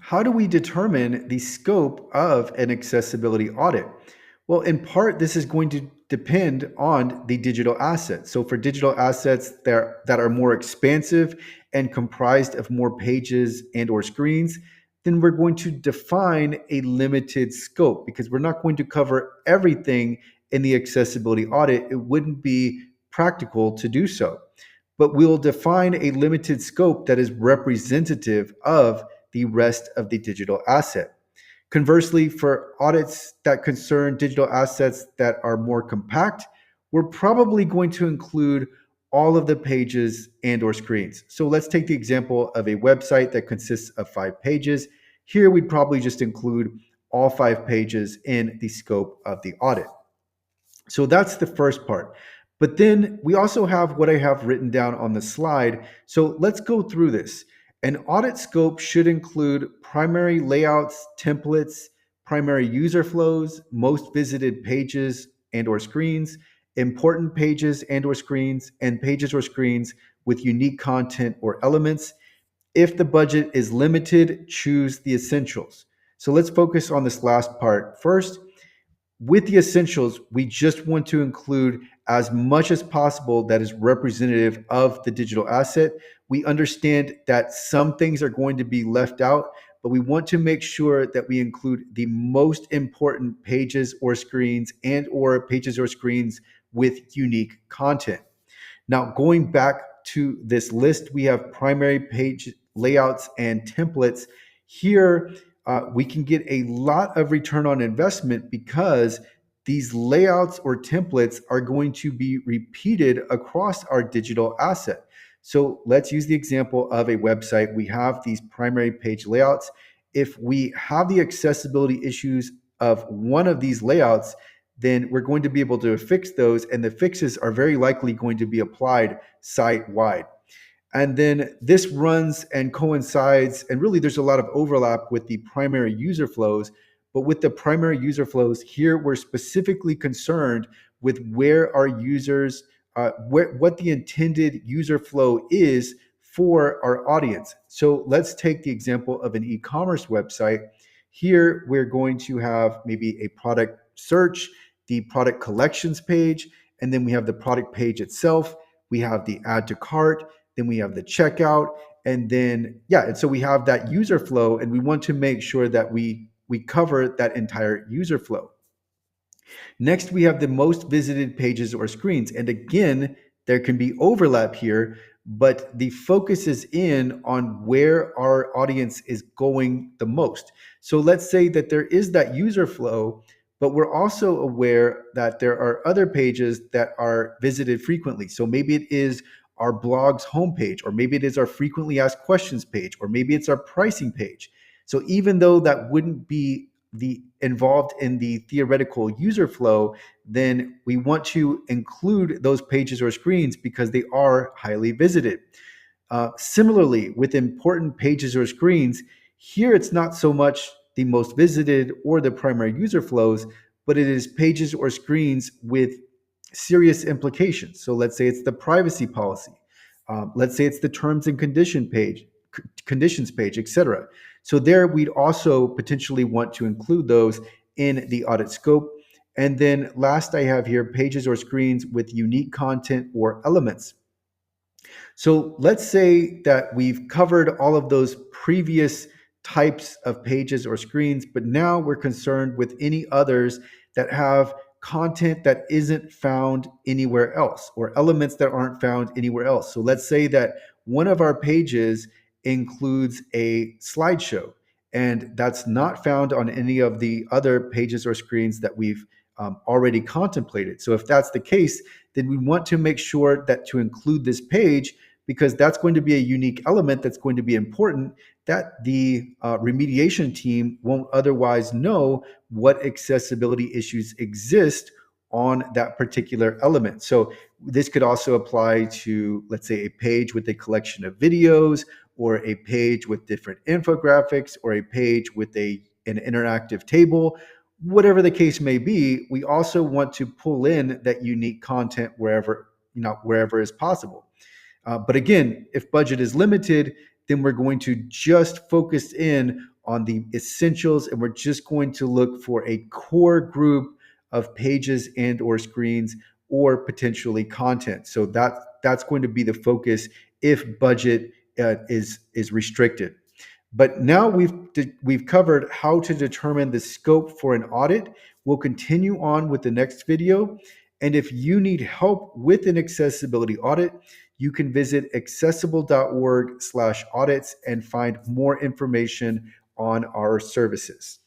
How do we determine the scope of an accessibility audit? Well, in part, this is going to depend on the digital assets. So, for digital assets that are more expansive and comprised of more pages and/or screens, then we're going to define a limited scope because we're not going to cover everything in the accessibility audit. It wouldn't be practical to do so. But we'll define a limited scope that is representative of the rest of the digital asset. Conversely, for audits that concern digital assets that are more compact, we're probably going to include all of the pages and or screens. So let's take the example of a website that consists of 5 pages. Here we'd probably just include all 5 pages in the scope of the audit. So that's the first part. But then we also have what I have written down on the slide. So let's go through this. An audit scope should include primary layouts, templates, primary user flows, most visited pages and or screens, important pages and or screens, and pages or screens with unique content or elements. If the budget is limited, choose the essentials. So let's focus on this last part first. With the essentials, we just want to include as much as possible that is representative of the digital asset. We understand that some things are going to be left out, but we want to make sure that we include the most important pages or screens and/or pages or screens with unique content. Now, going back to this list, we have primary page layouts and templates. Here, we can get a lot of return on investment because these layouts or templates are going to be repeated across our digital asset. So let's use the example of a website. We have these primary page layouts. If we have the accessibility issues of one of these layouts, then we're going to be able to fix those, and the fixes are very likely going to be applied site wide. And then this runs and coincides, and really there's a lot of overlap with the primary user flows. But with the primary user flows, here we're specifically concerned with where our users, what the intended user flow is for our audience. So let's take the example of an e-commerce website. Here we're going to have maybe a product search, the product collections page, and then we have the product page itself. We have the add to cart, then we have the checkout, and then and so we have that user flow, and we want to make sure that we cover that entire user flow. Next, we have the most visited pages or screens, and again, there can be overlap here, but the focus is in on where our audience is going the most. So let's say that there is that user flow, but we're also aware that there are other pages that are visited frequently. So maybe it is our blog's homepage, or maybe it is our frequently asked questions page, or maybe it's our pricing page. So even though that wouldn't be the involved in the theoretical user flow, then we want to include those pages or screens because they are highly visited. Similarly, with important pages or screens, here it's not so much the most visited or the primary user flows, but it is pages or screens with serious implications. So let's say it's the privacy policy. Let's say it's the terms and conditions page, etc. So there we'd also potentially want to include those in the audit scope. And then last I have here pages or screens with unique content or elements. So let's say that we've covered all of those previous types of pages or screens, but now we're concerned with any others that have content that isn't found anywhere else or elements that aren't found anywhere else. So let's say that one of our pages includes a slideshow, and that's not found on any of the other pages or screens that we've already contemplated. So if that's the case, then we want to make sure that to include this page, because that's going to be a unique element that's going to be important that the remediation team won't otherwise know what accessibility issues exist on that particular element. So this could also apply to, let's say, a page with a collection of videos, or a page with different infographics, or a page with an interactive table. Whatever the case may be, we also want to pull in that unique content wherever is possible. But again, if budget is limited, then we're going to just focus in on the essentials, and we're just going to look for a core group of pages and or screens or potentially content. So that's going to be the focus if budget is restricted. But now we've covered how to determine the scope for an audit. We'll continue on with the next video. And if you need help with an accessibility audit, you can visit accessible.org/audits and find more information on our services.